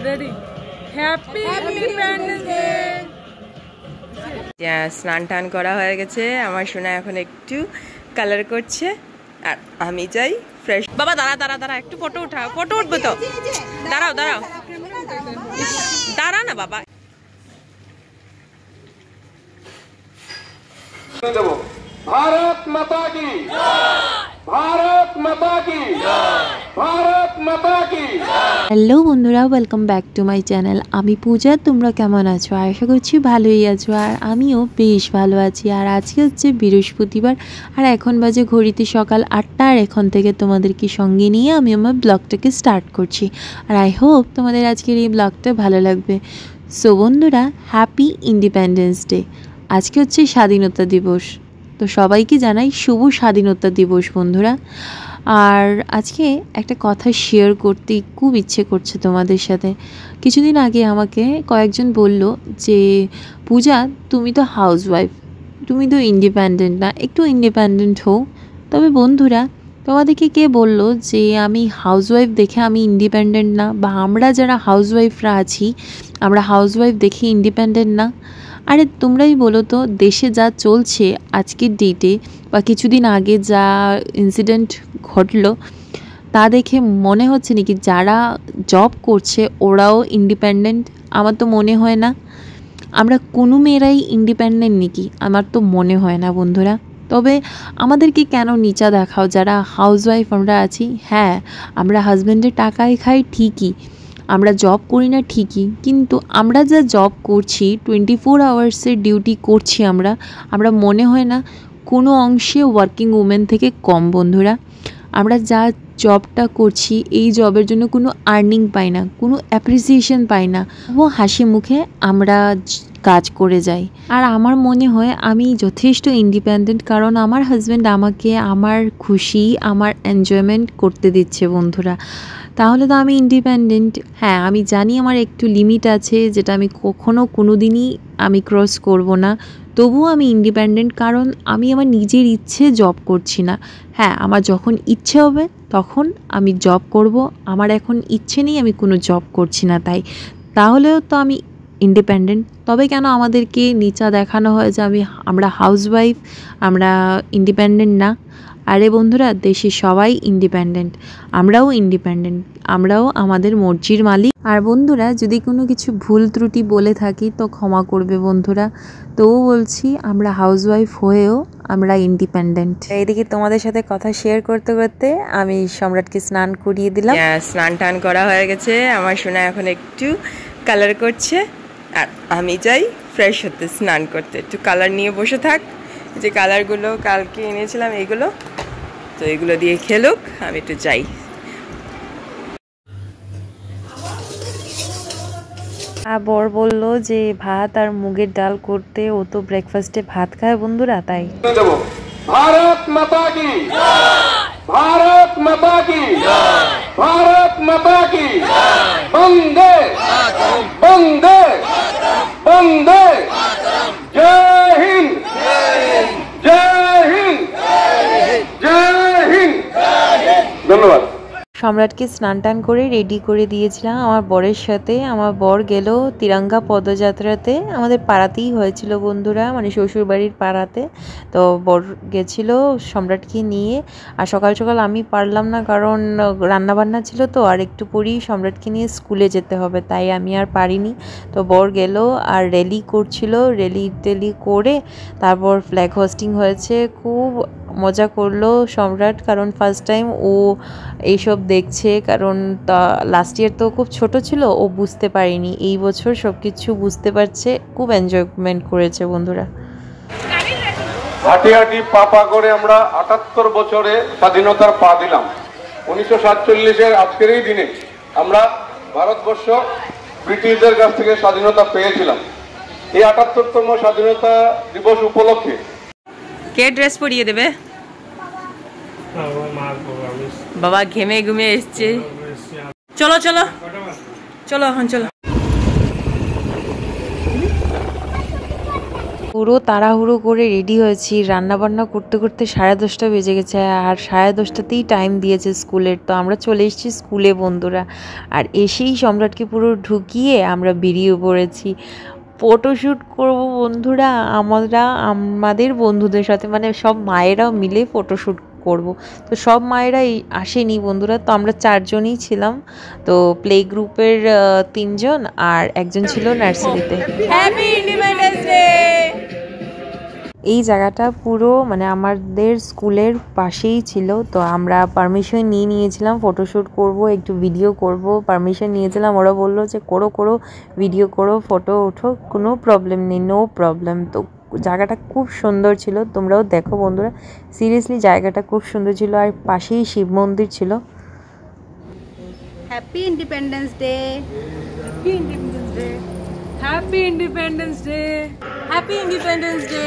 Ready happy independence day. স্নান টান করা হয়ে গেছে, আমার সোনা এখন একটু কালার করছে আর আমি যাই ফ্রেশ। বাবা দাঁড়া দাঁড়া দাঁড়া, একটু ফটো উঠা, ফটো উঠবে তো, দাঁড়াও দাঁড়াও দাঁড়া না বাবা। भारत माता की, भारत माता की, भारत माता की। হ্যালো বন্ধুরা, welcome back to my channel. আমি পূজা, তোমরা কেমন আছো? আশা করছি ভালোই আছো, আর আমিও বেশ ভালো আছি। আর আজকে হচ্ছে বৃহস্পতিবার, আর এখন বাজে ঘড়িতে সকাল 8টা। আর এখন থেকে তোমাদেরকে সঙ্গে নিয়ে আমি আমার ব্লগটাকে স্টার্ট করছি। আর আই হোপ তোমাদের আজকের এই ব্লগটা ভালো লাগবে। সো বন্ধুরা, হ্যাপি ইন্ডিপেন্ডেন্স ডে। আজকে হচ্ছে স্বাধীনতা দিবস, তো সবাইকে জানাই শুভ স্বাধীনতা দিবস বন্ধুরা। আর আজকে একটা কথা শেয়ার করতে খুব ইচ্ছে করছে তোমাদের সাথে। কিছুদিন আগে আমাকে কয়েকজন বলল যে পূজা, তুমি তো হাউসওয়াইফ, তুমি তো ইন্ডিপেন্ডেন্ট না, একটু ইন্ডিপেন্ডেন্ট হও। তবে বন্ধুরা, তোমাদেরকে কে বলল যে আমি হাউসওয়াইফ দেখে আমি ইন্ডিপেন্ডেন্ট না, বা আমরা যারা হাউসওয়াইফরা আছি আমরা হাউসওয়াইফ দেখে ইন্ডিপেন্ডেন্ট না? আরে তোমরাই বলো তো, দেশে যা চলছে আজকের ডেটে বা কিছুদিন আগে যা ইনসিডেন্ট ঘটলো, তা দেখে মনে হচ্ছে নাকি যারা জব করছে ওরাও ইন্ডিপেন্ডেন্ট? আমার তো মনে হয় না। আমরা কোনো মেয়েরাই ইন্ডিপেন্ডেন্ট নাকি? আমার তো মনে হয় না বন্ধুরা। তবে আমাদেরকে কেন নিচা দেখাও যারা হাউসওয়াইফ আমরা আছি? হ্যাঁ, আমরা হাজব্যান্ডের টাকায় খাই ঠিকই, আমরা জব করি না ঠিকই, কিন্তু আমরা যা জব করছি 24 আওয়ার্সের ডিউটি করছি আমরা মনে হয় না কোনো অংশে ওয়ার্কিং উমেন থেকে কম বন্ধুরা। আমরা যা জবটা করছি এই জবের জন্য কোনো আর্নিং পাই না, কোনো অ্যাপ্রিসিয়েশন পাই না, ও হাসি মুখে আমরা কাজ করে যাই। আর আমার মনে হয় আমি যথেষ্ট ইন্ডিপেন্ডেন্ট, কারণ আমার হাজব্যান্ড আমাকে আমার খুশি, আমার এনজয়মেন্ট করতে দিচ্ছে বন্ধুরা। তাহলে তো আমি ইন্ডিপেন্ডেন্ট। হ্যাঁ, আমি জানি আমার একটু লিমিট আছে, যেটা আমি কোনো দিনই আমি ক্রস করব না, তবুও আমি ইন্ডিপেন্ডেন্ট, কারণ আমি আমার নিজের ইচ্ছে জব করছি না। হ্যাঁ, আমার যখন ইচ্ছে হবে তখন আমি জব করব, আমার এখন ইচ্ছে নেই, আমি কোনো জব করছি না, তাহলেও তো আমি ইন্ডিপেন্ডেন্ট। তবে কেন আমাদেরকে নিচা দেখানো হয় যে আমরা হাউসওয়াইফ, আমরা ইন্ডিপেন্ডেন্ট না? আরে বন্ধুরা, দেশে সবাই ইন্ডিপেন্ডেন্ট, আমরাও ইন্ডিপেন্ডেন্ট, আমরাও আমাদের মর্জির মালিক। আর বন্ধুরা, যদি কোনো কিছু ভুল ত্রুটি বলে থাকি তো ক্ষমা করবে বন্ধুরা। তবু বলছি, আমরা হাউসওয়াইফ হয়েও আমরা ইন্ডিপেন্ডেন্ট। এইদিকে তোমাদের সাথে কথা শেয়ার করতে করতে আমি সম্রাটকে স্নান করিয়ে দিলাম। স্নান টান করা হয়ে গেছে, আমার সোনা এখন একটু কালার করছে আর আমি যাই ফ্রেশ হতে, স্নান করতে। একটু কালার নিয়ে বসে থাক, যে কালারগুলো কালকে এনেছিলাম এইগুলো, তো এগুলো দিয়ে খেলুক, আমি একটু যাই। বর বলল যে ভাত আর মুগের ডাল করতে, ও তো ব্রেকফাস্টে ভাত খায় বন্ধুরা, তাই। भारत माता की, भारत माता की, भारत माता की, वंदे वंदे वंदे, जय हिंद, जय हिंद, जय हिंद। धन्यवाद। সম্রাটকে স্নান টান করে রেডি করে দিয়েছিলাম আমার বরের সাথে। আমার বর গেল তিরঙ্গা পদযাত্রাতে, আমাদের পাড়াতেই হয়েছিল বন্ধুরা, মানে শ্বশুরবাড়ির পাড়াতে। তো বর গেছিল সম্রাটকে নিয়ে। আর সকাল সকাল আমি পারলাম না, কারণ রান্নাবান্না ছিল, তো আর একটু পরেই সম্রাটকে নিয়ে স্কুলে যেতে হবে, তাই আমি আর পারিনি। তো বর গেল আর র্যালি করছিল, র্যালি করে তারপর ফ্ল্যাগ হোস্টিং হয়েছে। খুব মজা করলো সম্রাট, কারণ ফার্স্ট টাইম ও এইসব দেখছে, কারণ লাস্ট ইয়ার তো খুব ছোট ছিল, ও বুঝতে পারেনি। এই বছর সব কিছু বুঝতে পারছে, খুব এনজয়মেন্ট করেছে বন্ধুরা। হাঁটি হাঁটি পা করে আমরা 78 বছরে স্বাধীনতার পা দিলাম। 1947-এর আজকের এই দিনে আমরা ভারতবর্ষ ব্রিটিশদের কাছ থেকে স্বাধীনতা পেয়েছিলাম। এই 78তম স্বাধীনতা দিবস উপলক্ষে কে ড্রেস পরিয়ে দেবে? বাবা ঘেমে ঘুমে এসছে। চলো চলো চলো এখন চলো। পুরো তাড়াহুড়ো করে রেডি হয়েছি, রান্নাবান্না করতে করতে 10:30 বেজে গেছে, আর 10:30তেই টাইম দিয়েছে স্কুলের। তো আমরা চলে এসেছি স্কুলে বন্ধুরা, আর এসেই সম্রাটকে পুরো ঢুকিয়ে আমরা বেরিয়ে পড়েছি। ফটোশ্যুট করব বন্ধুরা, আমাদের বন্ধুদের সাথে, মানে সব মায়েরাও মিলে ফটোশ্যুট করব। তো সব মায়েরাই আসেনি বন্ধুরা, তো আমরা 4 জনই ছিলাম। তো প্লে গ্রুপের 3 জন আর একজন ছিল নার্সারিতে। Happy independence day. এই জায়গাটা পুরো মানে আমাদের স্কুলের পাশেই ছিল। তো আমরা পারমিশন নিয়েছিলাম ফটোশ্যুট করব, একটু ভিডিও করব, পারমিশন নিয়েছিলাম। ওরা বললো যে করো ভিডিও করো, ফটো ওঠো, কোনো প্রবলেম নেই, নো প্রবলেম। তো জায়গাটা খুব সুন্দর ছিল, তোমরাও দেখো বন্ধুরা। সিরিয়াসলি জায়গাটা খুব সুন্দর ছিল, আর পাশেই শিব মন্দির ছিল। Happy independence day. Happy independence day. Happy independence day. Happy independence day.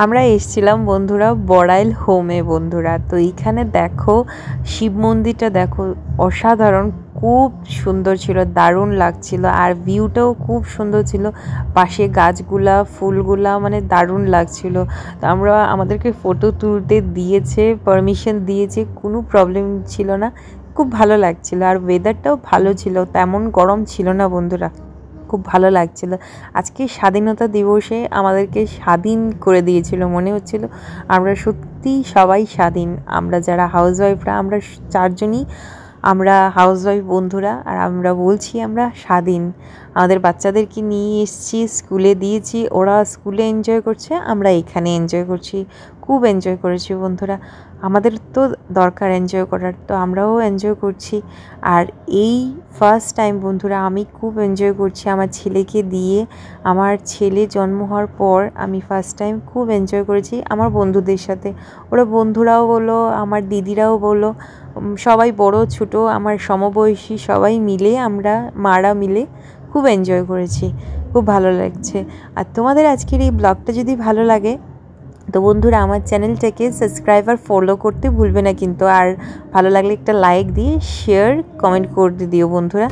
আমরা এসেছিলাম বন্ধুরা বড়াইল হোমে বন্ধুরা। তো এইখানে দেখো শিব মন্দিরটা দেখো, অসাধারণ, খুব সুন্দর ছিল, দারুণ লাগছিল, আর ভিউটাও খুব সুন্দর ছিল, পাশে গাছগুলা ফুলগুলা, মানে দারুণ লাগছিল। তো আমাদেরকে ফটো তুলতে দিয়েছে, পারমিশন দিয়েছে, কোনো প্রবলেম ছিল না, খুব ভালো লাগছিল। আর ওয়েদারটাও ভালো ছিল, তেমন গরম ছিল না বন্ধুরা, খুব ভালো লাগছিল। আজকে স্বাধীনতা দিবসে আমাদেরকে স্বাধীন করে দিয়েছিল, মনে হচ্ছিল আমরা সত্যি সবাই স্বাধীন। আমরা যারা হাউসওয়াইফরা, আমরা 4 জনই আমরা হাউসওয়াইফ বন্ধুরা, আর আমরা বলছি আমরা স্বাধীন। আমাদের বাচ্চাদেরকে নিয়ে এসেছি, স্কুলে দিয়েছি, ওরা স্কুলে এনজয় করছে, আমরা এখানে এনজয় করছি, খুব এনজয় করেছি বন্ধুরা। আমাদের তো দরকার এনজয় করার, তো আমরাও এনজয় করছি। আর এই ফার্স্ট টাইম বন্ধুরা আমি খুব এনজয় করছি আমার ছেলেকে দিয়ে। আমার ছেলে জন্ম হওয়ার পর আমি ফার্স্ট টাইম খুব এনজয় করেছি আমার বন্ধুদের সাথে। ওরা বন্ধুরাও বলো, আমার দিদিরাও বলো, সবাই বড় ছোট আমার সমবয়সী সবাই মিলে, আমরা মারা মিলে খুব এনজয় করেছি, খুব ভালো লাগছে। আর তোমাদের আজকের এই ব্লগটা যদি ভালো লাগে তো বন্ধুরা আমার চ্যানেলটাকে সাবস্ক্রাইব আর ফলো করতে ভুলবে না কিন্তু। আর ভালো লাগলে একটা লাইক দিয়ে শেয়ার কমেন্ট করে দিও বন্ধুরা।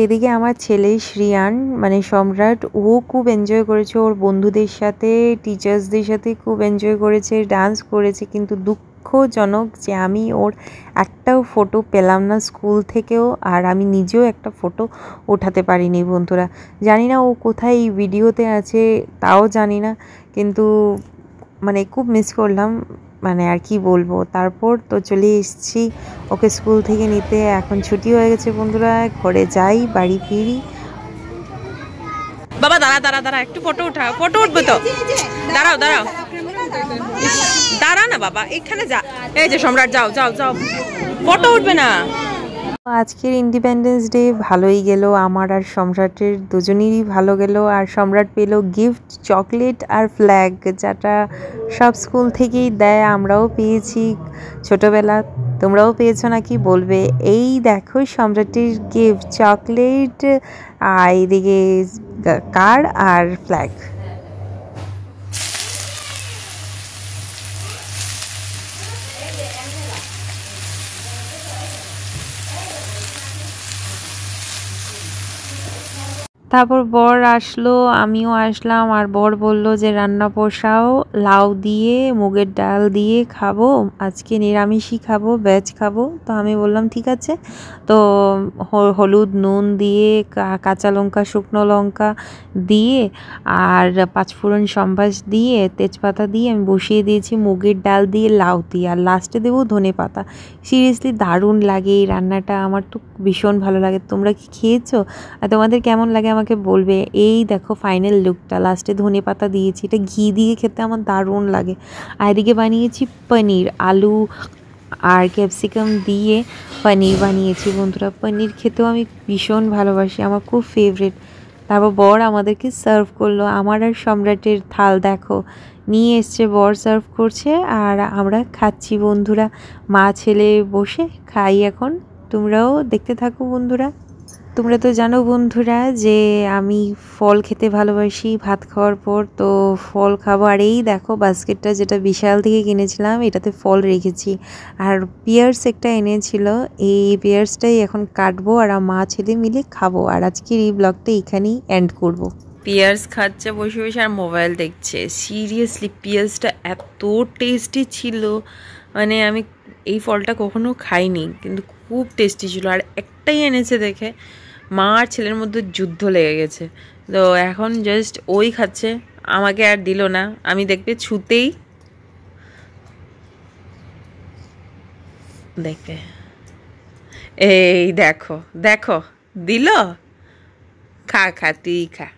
এদিকে আমার ছেলে শ্রিয়ান মানে সম্রাট, ও খুব এনজয় করেছে ওর বন্ধুদের সাথে, টিচার্সদের সাথে খুব এনজয় করেছে, ডান্স করেছে। কিন্তু দুঃখজনক যে আমি ওর একটাও ফটো পেলাম না স্কুল থেকেও, আর আমি নিজেও একটা ফটো ওঠাতে পারিনি বন্ধুরা। জানি না ও কোথায় এই ভিডিওতে আছে, তাও জানি না, কিন্তু মানে খুব মিস করলাম, মানে আর কি বলবো। তারপর তো চলে এসেছি ওকে স্কুল থেকে নিতে, এখন ছুটি হয়ে গেছে বন্ধুরা, ঘরে যাই, বাড়ি ফিরি। বাবা দাঁড়া একটু ফটো উঠাও, ফটো উঠবে তো, দাঁড়াও দাঁড়া না বাবা, এখানে যা, এই যে সম্রাট যাও ফটো উঠবে না। আজকের ইন্ডিপেন্ডেন্স ডে ভালোই গেল, আমার আর সম্রাটের দুজনেরই ভালো গেল। আর সম্রাট পেল গিফট, চকলেট আর ফ্ল্যাগ, যেটা সব স্কুল থেকেই দেয়, আমরাও পেয়েছি ছোটোবেলা, তোমরাও পেয়েছো নাকি বলবে। এই দেখো সম্রাটের গিফট, চকলেট, আর এদিকে কার্ড আর ফ্ল্যাগ। তারপর বর আসলো, আমিও আসলাম, আর বর বলল যে রান্না বসাও, লাউ দিয়ে মুগের ডাল দিয়ে খাবো, আজকে নিরামিষই খাবো, ভেজ খাবো। তো আমি বললাম ঠিক আছে। তো হলুদ নুন দিয়ে, কাঁচা লঙ্কা শুকনো লঙ্কা দিয়ে, আর 5 ফোড়ন সম্বাস দিয়ে, তেজপাতা দিয়ে আমি বসিয়ে দিয়েছি মুগের ডাল দিয়ে, লাউ দিয়ে, আর লাস্টে দেবো ধনে পাতা। সিরিয়াসলি দারুণ লাগে এই রান্নাটা, আমার তো ভীষণ ভালো লাগে। তোমরা কি খেয়েছো? আর তোমাদের কেমন লাগে আমাকে বলবে। এই দেখো ফাইনাল লুকটা, লাস্টে ধনেপাতা দিয়েছি, এটা ঘি দিয়ে খেতে আমার দারুণ লাগে। আর এদিকে বানিয়েছি পনির, আলু আর ক্যাপসিকাম দিয়ে পনির বানিয়েছি বন্ধুরা। পনির খেতেও আমি ভীষণ ভালোবাসি, আমার খুব ফেভারিট। তারপর বর আমাদেরকে সার্ভ করলো। আমার আর সম্রাটের থাল দেখো নিয়ে এসছে, বর সার্ভ করছে আর আমরা খাচ্ছি বন্ধুরা। মা ছেলে বসে খাই এখন। তোমরাও দেখতে থাকো বন্ধুরা। তোমরা তো জানো বন্ধুরা যে আমি ফল খেতে ভালোবাসি ভাত খাওয়ার পর, তো ফল খাবো। আর এই দেখো বাস্কেটটা যেটা বিশাল থেকে কিনেছিলাম, এটাতে ফল রেখেছি। আর পিয়ার্স একটা এনেছিল, এই পিয়ার্সটাই এখন কাটবো আর মা ছেলে মিলে খাবো। আর আজকের এই ব্লগটা এখানেই এন্ড করব। পিয়ার্স খাচ্ছে বসে বসে আর মোবাইল দেখছে। সিরিয়াসলি পিয়ার্সটা এত টেস্টি ছিল, মানে আমি এই ফলটা কখনো খাইনি, কিন্তু খুব টেস্টি ছিল। আর একটাই এনেছে দেখে মা আর ছেলের মধ্যে যুদ্ধ লেগে গেছে। তো এখন জাস্ট ওই খাচ্ছে, আমাকে আর দিল না। আমি দেখবে ছুতেই দেখবে, এই দেখো দেখো দিল, খা খা তুই খা।